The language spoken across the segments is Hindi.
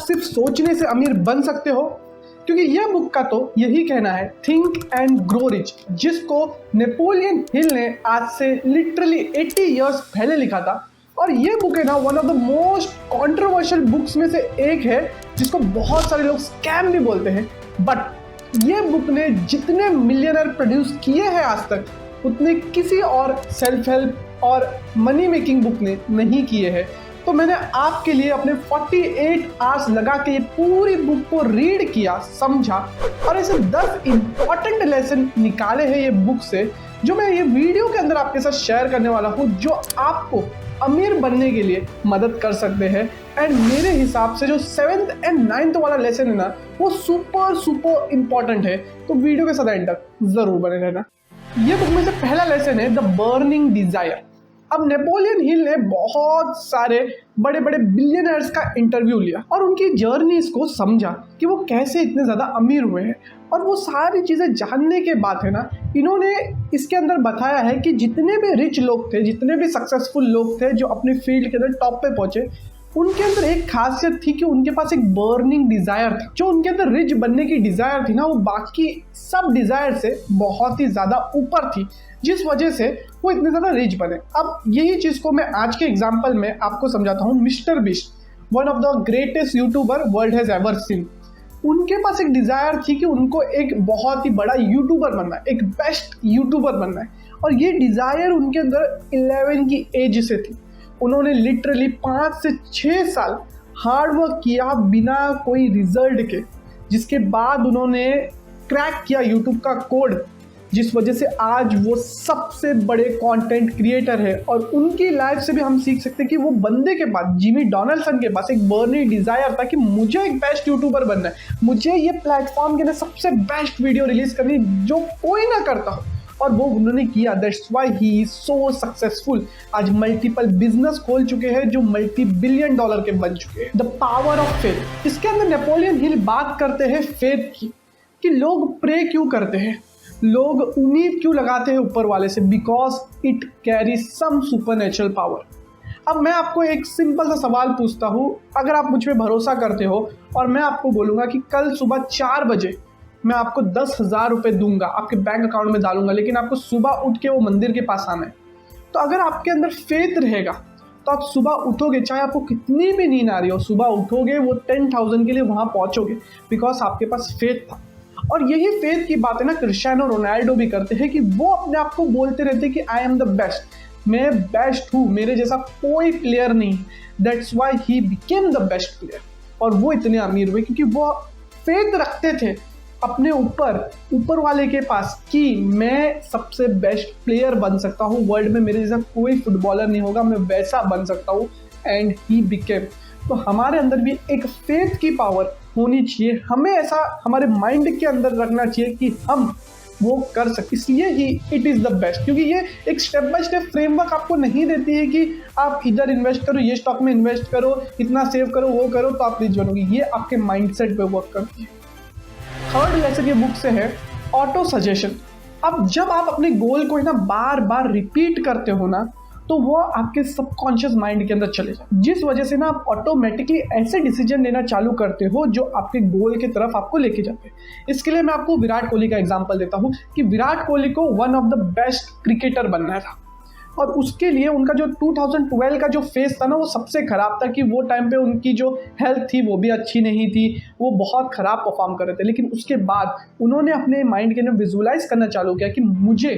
सिर्फ सोचने से अमीर बन सकते हो? क्योंकि यह बुक का तो यही कहना है, थिंक एंड ग्रो रिच, जिसको नेपोलियन हिल ने आज से लिटरली 80 इयर्स पहले लिखा था। और ये बुक है ना, one of the most controversial books में से एक है, जिसको बहुत सारे लोग स्कैम भी बोलते हैं। बट ये बुक ने जितने मिलियनर प्रोड्यूस किए हैं आज तक, उतने किसी और सेल्फ हेल्प और मनी मेकिंग बुक ने नहीं किए हैं। तो मैंने आपके लिए अपने 48 आवर्स लगा के ये पूरी बुक को रीड किया, समझा और ऐसे 10 इंपॉर्टेंट लेसन निकाले हैं ये बुक से, जो मैं ये वीडियो के अंदर आपके साथ शेयर करने वाला हूँ, जो आपको अमीर बनने के लिए मदद कर सकते हैं। एंड मेरे हिसाब से जो 7th एंड 9th वाला लेसन है ना, वो सुपर इंपॉर्टेंट है। तो वीडियो के साथ एंड तक जरूर बने रहना। ये बुक में से पहला लेसन है द बर्निंग डिजायर। अब नेपोलियन हिल ने बहुत सारे बड़े बड़े बिलियनर्स का इंटरव्यू लिया और उनकी जर्नीज को समझा कि वो कैसे इतने ज़्यादा अमीर हुए हैं। और वो सारी चीज़ें जानने के बाद है ना, इन्होंने इसके अंदर बताया है कि जितने भी रिच लोग थे, जितने भी सक्सेसफुल लोग थे जो अपने फील्ड के अंदर टॉप पे पहुंचे, उनके अंदर एक खासियत थी कि उनके पास एक बर्निंग डिज़ायर था। जो उनके अंदर रिच बनने की डिज़ायर थी ना, वो बाकी सब डिज़ायर से बहुत ही ज़्यादा ऊपर थी, जिस वजह से वो इतने ज़्यादा रिच बने। अब यही चीज़ को मैं आज के एग्जाम्पल में आपको समझाता हूँ। Mister beast, one of the greatest YouTuber world has ever seen, उनके पास एक डिज़ायर थी कि उनको एक बहुत ही बड़ा यूट्यूबर बनना है, एक बेस्ट यूट्यूबर बनना है। और ये डिज़ायर उनके अंदर 11 की एज से थी। उन्होंने लिटरली 5 से 6 साल हार्ड वर्क किया बिना कोई रिजल्ट के, जिसके बाद उन्होंने क्रैक किया यूट्यूब का कोड, जिस वजह से आज वो सबसे बड़े कंटेंट क्रिएटर है। और उनकी लाइफ से भी हम सीख सकते हैं कि वो बंदे के पास, जिमी डोनाल्डसन के पास एक बर्निंग डिज़ायर था कि मुझे एक बेस्ट यूट्यूबर बनना है, मुझे ये प्लेटफॉर्म के अंदर सबसे बेस्ट वीडियो रिलीज करनी जो कोई ना करता हो। और वो उन्होंने किया। That's why he is so successful. आज मल्टीपल बिजनेस खोल चुके हैं जो $multi-billion के बन चुके हैं। द पावर ऑफ फेथ, इसके अंदर नेपोलियन हिल बात करते हैं फेथ की, कि लोग प्रे क्यों करते हैं, लोग उम्मीद क्यों लगाते हैं ऊपर वाले से, because it carry some supernatural power. अब मैं आपको एक सिंपल सा सवाल पूछता हूँ, अगर आप मुझ पर भरोसा करते हो और मैं आपको बोलूँगा कि कल सुबह 4 बजे मैं आपको 10,000 रुपये दूंगा, आपके बैंक अकाउंट में डालूंगा, लेकिन आपको सुबह उठ के वो मंदिर के पास आना है, तो अगर आपके अंदर फेथ रहेगा तो आप सुबह उठोगे, चाहे आपको कितनी भी नींद आ रही हो, सुबह उठोगे, वो 10,000 के लिए वहाँ पहुँचोगे, बिकॉज आपके पास फेथ था। और यही फेथ की बात है ना, क्रिस्टियानो रोनाल्डो भी करते हैं कि वो अपने आप को बोलते रहते हैं कि आई एम द बेस्ट, मैं बेस्ट हूँ, मेरे जैसा कोई प्लेयर नहीं। That's why he became the best player. और वो इतने अमीर हुए क्योंकि वो फेथ रखते थे अपने ऊपर वाले के पास कि मैं सबसे बेस्ट प्लेयर बन सकता हूँ वर्ल्ड में, मेरे जैसा कोई फुटबॉलर नहीं होगा, मैं वैसा बन सकता हूँ। And he became. तो हमारे अंदर भी एक फेथ की पावर होनी चाहिए, हमें ऐसा हमारे माइंड के अंदर रखना चाहिए कि हम वो कर सकते। इसलिए ही इट इज़ द बेस्ट, क्योंकि ये एक स्टेप बाय स्टेप फ्रेमवर्क आपको नहीं देती है कि आप इधर इन्वेस्ट करो, ये स्टॉक में इन्वेस्ट करो, इतना सेव करो, वो करो तो आप रिच बनोगे। ये आपके माइंडसेट पे वर्क करती है। थर्ड लेसन ये बुक से है ऑटो सजेशन। अब जब आप अपने गोल को है ना बार बार रिपीट करते हो ना, तो वो आपके सबकॉन्शियस माइंड के अंदर चले जाए, जिस वजह से ना आप ऑटोमेटिकली ऐसे डिसीजन लेना चालू करते हो जो आपके गोल की तरफ आपको लेके जाते हैं। इसके लिए मैं आपको विराट कोहली का एग्जांपल देता हूँ कि विराट कोहली को one of the best cricketer बनना था, और उसके लिए उनका जो 2012 का जो फेस था ना, वो सबसे ख़राब था कि वो टाइम पे उनकी जो हेल्थ थी वो भी अच्छी नहीं थी, वो बहुत ख़राब परफॉर्म कर रहे थे। लेकिन उसके बाद उन्होंने अपने माइंड के अंदर विजुअलाइज करना चालू किया कि मुझे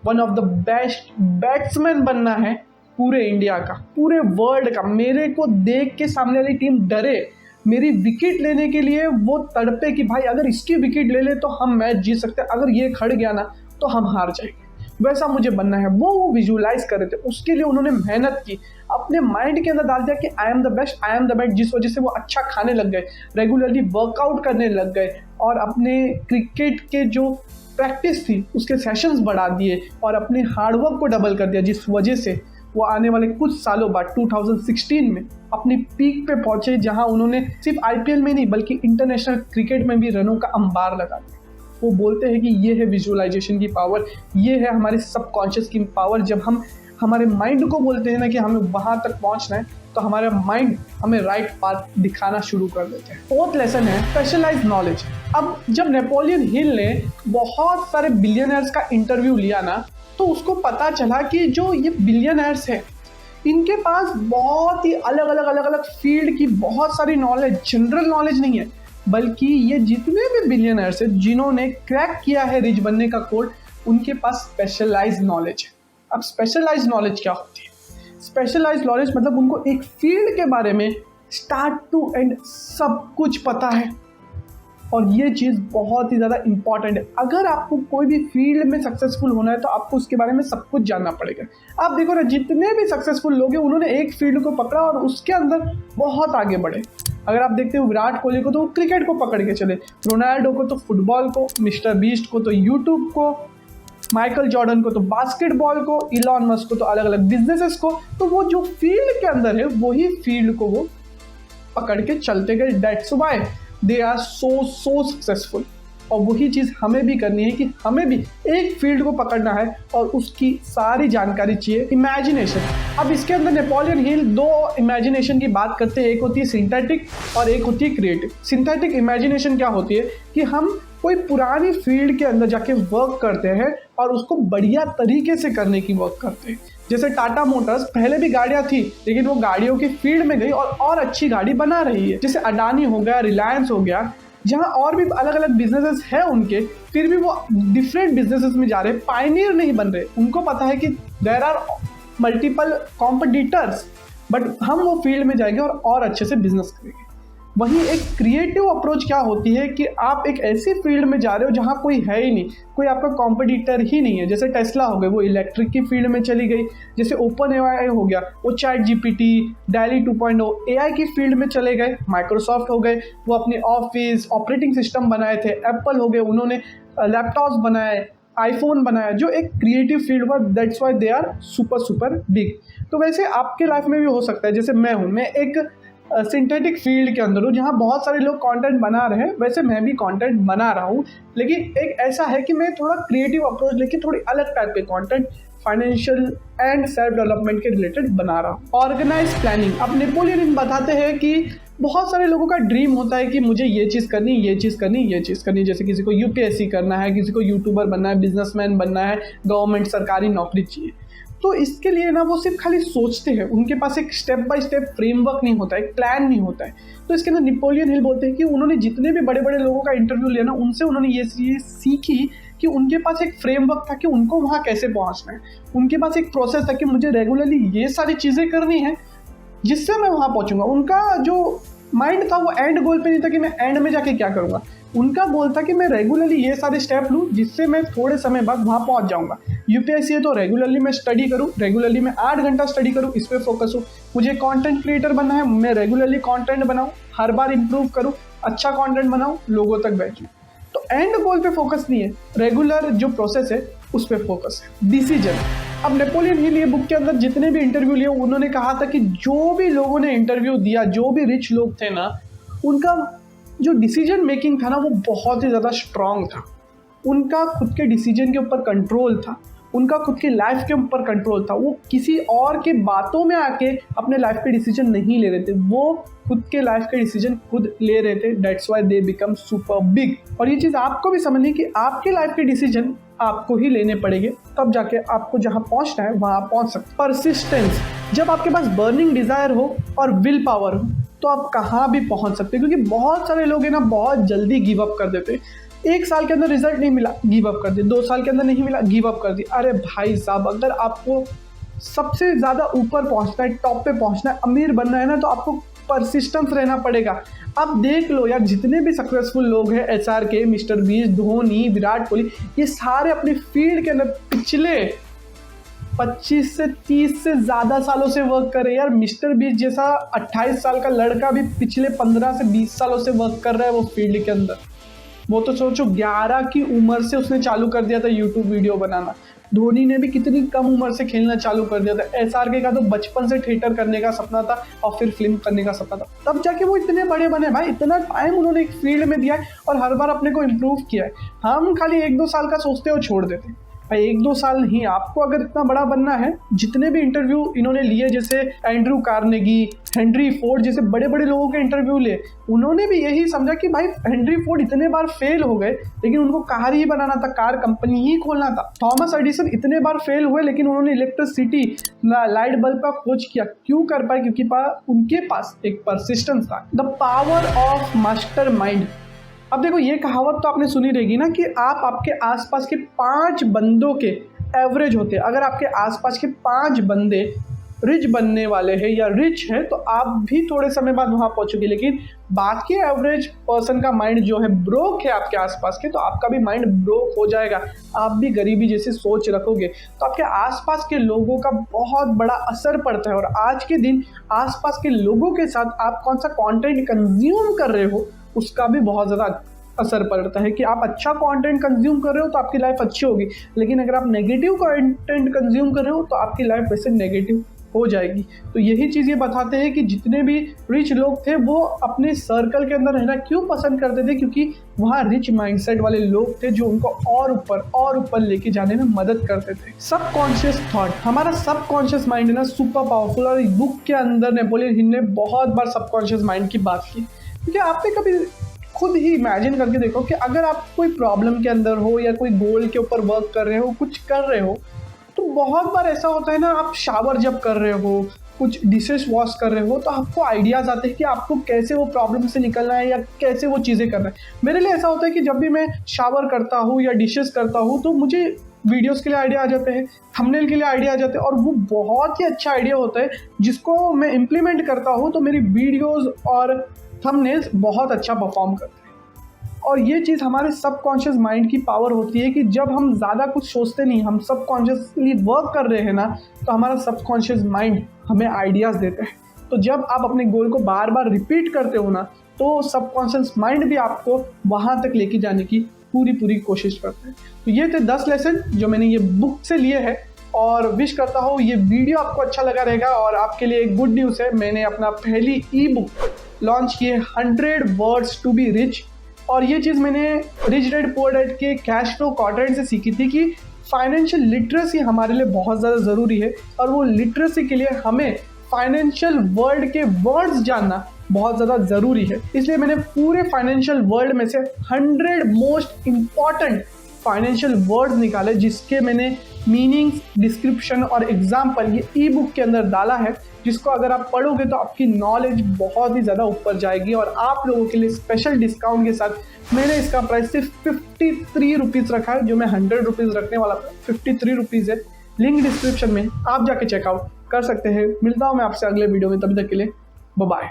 one of the best batsman बनना है पूरे इंडिया का, पूरे वर्ल्ड का। मेरे को देख के सामने वाली टीम डरे, मेरी विकेट लेने के लिए वो तड़पे कि भाई अगर इसकी विकेट ले ले तो हम मैच जीत सकते हैं, अगर ये खड़ गया ना तो हम हार जाएंगे, वैसा मुझे बनना है। वो विजुअलाइज कर रहे थे, उसके लिए उन्होंने मेहनत की, अपने माइंड के अंदर डाल दिया कि I am the best, I am the best, जिस वजह से वो अच्छा खाने लग गए, रेगुलरली वर्कआउट करने लग गए, और अपने क्रिकेट के जो प्रैक्टिस थी उसके सेशंस बढ़ा दिए और अपने हार्डवर्क को डबल कर दिया, जिस वजह से वो आने वाले कुछ सालों बाद 2016 में अपनी पीक पे पहुंचे, जहां उन्होंने सिर्फ आईपीएल में नहीं बल्कि इंटरनेशनल क्रिकेट में भी रनों का अंबार लगा दिया। वो बोलते हैं कि ये है विजुअलाइजेशन की पावर, ये है हमारे सबकॉन्शियस की पावर। जब हम हमारे माइंड को बोलते हैं ना कि हमें वहाँ तक पहुँचना है, तो हमारा माइंड हमें राइट पाथ दिखाना शुरू कर देते हैं। फोर्थ लेसन है स्पेशलाइज्ड नॉलेज। अब जब नेपोलियन हिल ने बहुत सारे बिलियनर्स का इंटरव्यू लिया ना, तो उसको पता चला कि जो ये बिलियनर्स हैं इनके पास बहुत ही अलग अलग फील्ड की बहुत सारी नॉलेज, जनरल नॉलेज नहीं है, बल्कि ये जितने भी बिलियनर्स हैं जिन्होंने क्रैक किया है रिच बनने का कोड, उनके पास स्पेशलाइज्ड नॉलेज है। अब स्पेशलाइज्ड नॉलेज क्या होती है? स्पेशलाइज्ड नॉलेज मतलब उनको एक फील्ड के बारे में स्टार्ट टू एंड सब कुछ पता है, और ये चीज़ बहुत ही ज़्यादा इंपॉर्टेंट है। अगर आपको कोई भी फील्ड में सक्सेसफुल होना है तो आपको उसके बारे में सब कुछ जानना पड़ेगा। आप देखो ना, जितने भी सक्सेसफुल लोग हैं उन्होंने एक फील्ड को पकड़ा और उसके अंदर बहुत आगे बढ़े। अगर आप देखते हो विराट कोहली को तो वो क्रिकेट को पकड़ के चले, रोनाल्डो को तो फुटबॉल को, मिस्टर बीस्ट को तो यूट्यूब को, माइकल जॉर्डन को तो बास्केटबॉल को, इलॉन मस्क को तो अलग अलग बिजनेसेस को। तो वो जो फील्ड के अंदर है वही फील्ड को वो पकड़ के चलते गए। That's why they are so successful. और वही चीज़ हमें भी करनी है कि हमें भी एक फील्ड को पकड़ना है और उसकी सारी जानकारी चाहिए। इमेजिनेशन। अब इसके अंदर नेपोलियन हिल दो इमेजिनेशन की बात करते हैं, एक होती है सिंथेटिक और एक होती है क्रिएटिव। सिंथेटिक इमेजिनेशन क्या होती है कि हम कोई पुरानी फील्ड के अंदर जाके वर्क करते हैं और उसको बढ़िया तरीके से करने की वर्क करते हैं। जैसे टाटा मोटर्स पहले भी गाड़ियां थी, लेकिन वो गाड़ियों की फील्ड में गई और अच्छी गाड़ी बना रही है। जैसे अडानी हो गया, रिलायंस हो गया, जहां और भी अलग अलग बिजनेसेस हैं उनके, फिर भी वो डिफरेंट बिजनेसेस में जा रहे हैं, पायनियर नहीं बन रहे। उनको पता है कि there are multiple competitors, but हम वो फील्ड में जाएंगे और अच्छे से बिजनेस करेंगे। वहीं एक क्रिएटिव अप्रोच क्या होती है कि आप एक ऐसी फील्ड में जा रहे हो जहां कोई है ही नहीं, कोई आपका कॉम्पिटिटर ही नहीं है। जैसे टेस्ला हो गई, वो इलेक्ट्रिक की फील्ड में चली गई। जैसे ओपन एआई हो गया, वो चैट जीपीटी, डैली 2.0 एआई की फील्ड में चले गए। माइक्रोसॉफ्ट हो गए, वो अपने ऑफिस ऑपरेटिंग सिस्टम बनाए थे। एप्पल हो गए, उन्होंने लैपटॉप्स बनाए, आईफोन बनाया, जो एक क्रिएटिव फील्ड पर। That's why they are super big. तो वैसे आपके लाइफ में भी हो सकता है, जैसे मैं एक सिंथेटिक फील्ड के अंदर हूँ जहाँ बहुत सारे लोग कंटेंट बना रहे हैं, वैसे मैं भी कंटेंट बना रहा हूँ, लेकिन एक ऐसा है कि मैं थोड़ा क्रिएटिव अप्रोच लेके थोड़ी अलग टाइप के content financial and self development के रिलेटेड बना रहा हूँ। Organise planning. अब नेपोलियन हिल बताते हैं कि बहुत सारे लोगों का ड्रीम होता है कि मुझे ये चीज़ करनी, ये चीज़ करनी, ये चीज़ करनी। जैसे किसी को यूपीएससी करना है, किसी को यूट्यूबर बनना है, बिजनेसमैन बनना है, गवर्नमेंट सरकारी नौकरी चाहिए। तो इसके लिए ना वो सिर्फ खाली सोचते हैं, उनके पास एक स्टेप बाय स्टेप फ्रेमवर्क नहीं होता है, एक प्लान नहीं होता है। तो इसके अंदर नेपोलियन हिल बोलते हैं कि उन्होंने जितने भी बड़े बड़े लोगों का इंटरव्यू लिया ना, उनसे उन्होंने ये सीखी कि उनके पास एक फ्रेमवर्क था कि उनको वहाँ कैसे पहुँचना है। उनके पास एक प्रोसेस था कि मुझे रेगुलरली ये सारी चीज़ें करनी है जिससे मैं वहाँ पहुँचूंगा। उनका जो माइंड था वो एंड गोल पे नहीं था कि मैं एंड में जाके क्या करूँगा। उनका गोल था कि मैं रेगुलरली ये सारे स्टेप लूँ जिससे मैं थोड़े समय बाद वहाँ पहुँच जाऊँगा। यूपीएससी है तो रेगुलरली मैं स्टडी करूँ, रेगुलरली मैं 8 घंटा स्टडी करूँ, इस पर फोकस हूँ। मुझे कंटेंट क्रिएटर बनना है, मैं रेगुलरली कंटेंट बनाऊँ, हर बार इंप्रूव करूँ, अच्छा कंटेंट बनाऊँ, लोगों तक भेजूँ। तो एंड गोल पे फोकस नहीं है, रेगुलर जो प्रोसेस है उस पर फोकस है। डिसीजन। अब नेपोलियन हिल ये बुक के अंदर जितने भी इंटरव्यू लिए, उन्होंने कहा था कि जो भी लोगों ने इंटरव्यू दिया, जो भी रिच लोग थे ना, उनका जो डिसीजन मेकिंग था ना वो बहुत ही ज़्यादा स्ट्रांग था। उनका खुद के डिसीजन के ऊपर कंट्रोल था, उनका खुद की लाइफ के ऊपर कंट्रोल था। वो किसी और के बातों में आके अपने लाइफ के डिसीजन नहीं ले रहे थे, वो खुद के लाइफ के डिसीजन खुद ले रहे थे। That's why they become super big. और ये चीज़ आपको भी समझनी कि आपके लाइफ के डिसीजन आपको ही लेने पड़ेंगे, तब जाके आपको जहाँ पहुँचना है वहाँ पहुँच सकते। परसिस्टेंस। जब आपके पास बर्निंग डिज़ायर हो और विल पावर हो तो आप कहाँ भी पहुँच सकते हैं। क्योंकि बहुत सारे लोग हैं ना, बहुत जल्दी गिव अप कर देते। 1 साल के अंदर रिजल्ट नहीं मिला, गिव अप कर दिया। 2 साल के अंदर नहीं मिला, गिव अप कर दिया। अरे भाई साहब, अगर आपको सबसे ज़्यादा ऊपर पहुंचना है, टॉप पे पहुंचना है, अमीर बनना है ना, तो आपको परसिस्टेंस रहना पड़ेगा। आप देख लो यार, जितने भी सक्सेसफुल लोग हैं, SRK, mister beast, Dhoni, Virat Kohli, ये सारे अपने फील्ड के अंदर पिछले 25 से 30 से ज़्यादा सालों से वर्क कर रहे हैं। यार मिस्टर बीस्ट जैसा 28 साल का लड़का भी पिछले 15 से 20 सालों से वर्क कर रहा है वो फील्ड के अंदर। वो तो सोचो 11 की उम्र से उसने चालू कर दिया था यूट्यूब वीडियो बनाना। धोनी ने भी कितनी कम उम्र से खेलना चालू कर दिया था। SRK का तो बचपन से थिएटर करने का सपना था और फिर फिल्म करने का सपना था, तब जाके वो इतने बड़े बने। भाई इतना टाइम उन्होंने एक फील्ड में दिया है और हर बार अपने को इम्प्रूव किया है। हम खाली 1-2 साल का सोचते और छोड़ देते। भाई 1-2 साल नहीं, आपको अगर इतना बड़ा बनना है, जितने भी इंटरव्यू इन्होंने लिए, जैसे एंड्रू कार्नेगी, हेनरी फोर्ड जैसे बड़े बड़े लोगों के इंटरव्यू लिए, उन्होंने भी यही समझा कि भाई हेनरी फोर्ड इतने बार फेल हो गए लेकिन उनको कार ही बनाना था, कार कंपनी ही खोलना था। थॉमस एडिसन इतने बार फेल हुए लेकिन उन्होंने इलेक्ट्रिसिटी, लाइट बल्ब का खोज किया। क्यों कर पाए? क्योंकि उनके पास एक परसिस्टेंस था। The power of master mind. अब देखो, ये कहावत तो आपने सुनी रहेगी ना कि आप आपके आसपास के 5 बंदों के एवरेज होते हैं। अगर आपके आसपास के 5 बंदे रिच बनने वाले हैं या रिच हैं तो आप भी थोड़े समय बाद वहां पहुंचोगे, लेकिन बाकी एवरेज पर्सन का माइंड जो है ब्रोक है आपके आसपास के, तो आपका भी माइंड ब्रोक हो जाएगा। आप भी गरीबी जैसी सोच रखोगे तो आपके आसपास के लोगों का बहुत बड़ा असर पड़ता है। और आज के दिन आसपास के लोगों के साथ आप कौन सा कंटेंट कंज्यूम कर रहे हो उसका भी बहुत ज़्यादा असर पड़ता है। कि आप अच्छा कंटेंट कंज्यूम कर रहे हो तो आपकी लाइफ अच्छी होगी, लेकिन अगर आप नेगेटिव कंटेंट कंज्यूम कर रहे हो तो आपकी लाइफ वैसे नेगेटिव हो जाएगी। तो यही चीज़ ये बताते हैं कि जितने भी रिच लोग थे वो अपने सर्कल के अंदर रहना क्यों पसंद करते थे, क्योंकि वहाँ रिच माइंडसेट वाले लोग थे जो उनको और ऊपर लेके जाने में मदद करते थे। सबकॉन्शियस थॉट, हमारा सबकॉन्शियस माइंड है ना सुपर पावरफुल। और बुक के अंदर नेपोलियन हिल ने बहुत बार सबकॉन्शियस माइंड की बात की, क्योंकि आपने कभी खुद ही इमेजिन करके देखो कि अगर आप कोई प्रॉब्लम के अंदर हो या कोई गोल के ऊपर वर्क कर रहे हो, कुछ कर रहे हो, तो बहुत बार ऐसा होता है ना, आप शावर जब कर रहे हो, कुछ डिशेस वॉश कर रहे हो, तो आपको आइडियाज़ आते हैं कि आपको कैसे वो प्रॉब्लम से निकलना है या कैसे वो चीज़ें करना है। मेरे लिए ऐसा होता है कि जब भी मैं शावर करता हूँ या डिशेस करता हूँ तो मुझे वीडियोस के लिए आइडिया आ जाते हैं, थंबनेल के लिए आइडिया आ जाते हैं, और वो बहुत ही अच्छा आइडिया होता है जिसको मैं इम्प्लीमेंट करता हूँ तो मेरी वीडियोज़ और थंबनेल्स बहुत अच्छा परफॉर्म करते हैं। और ये चीज़ हमारे सबकॉन्शियस माइंड की पावर होती है कि जब हम ज़्यादा कुछ सोचते नहीं, हम सबकॉन्शियसली वर्क कर रहे हैं ना, तो हमारा सबकॉन्शियस माइंड हमें आइडियाज़ देता है। तो जब आप अपने गोल को बार बार रिपीट करते हो ना, तो सबकॉन्शियस माइंड भी आपको वहाँ तक लेके जाने की पूरी कोशिश करते हैं। तो ये थे 10 लेसन जो मैंने ये बुक से लिए हैं, और विश करता हूँ ये वीडियो आपको अच्छा लगा रहेगा। और आपके लिए एक गुड न्यूज़ है, मैंने अपना पहली ई बुक लॉन्च की है, 100 वर्ड्स टू बी रिच। और ये चीज़ मैंने रिच डैड पुअर डैड के कैश फ्लो क्वाड्रेंट से सीखी थी कि फाइनेंशियल लिटरेसी हमारे लिए बहुत ज़्यादा ज़रूरी है, और वो लिटरेसी के लिए हमें फाइनेंशियल वर्ल्ड के वर्ड्स जानना बहुत ज़्यादा ज़रूरी है। इसलिए मैंने पूरे फाइनेंशियल वर्ल्ड में से 100 मोस्ट इम्पॉर्टेंट फाइनेंशियल वर्ड्स निकाले, जिसके मैंने मीनिंग्स, डिस्क्रिप्शन और एग्जाम्पल ये ई बुक के अंदर डाला है, जिसको अगर आप पढ़ोगे तो आपकी नॉलेज बहुत ही ज़्यादा ऊपर जाएगी। और आप लोगों के लिए स्पेशल डिस्काउंट के साथ मैंने इसका प्राइस सिर्फ 53 रुपीज़ रखा है, जो मैं 100 रुपीज़ रखने वाला था, 53 रुपीज़ है। लिंक डिस्क्रिप्शन में, आप जाके चेकआउट कर सकते हैं। मिलता हूँ मैं आपसे अगले वीडियो में, तब तक के लिए बाय बाय।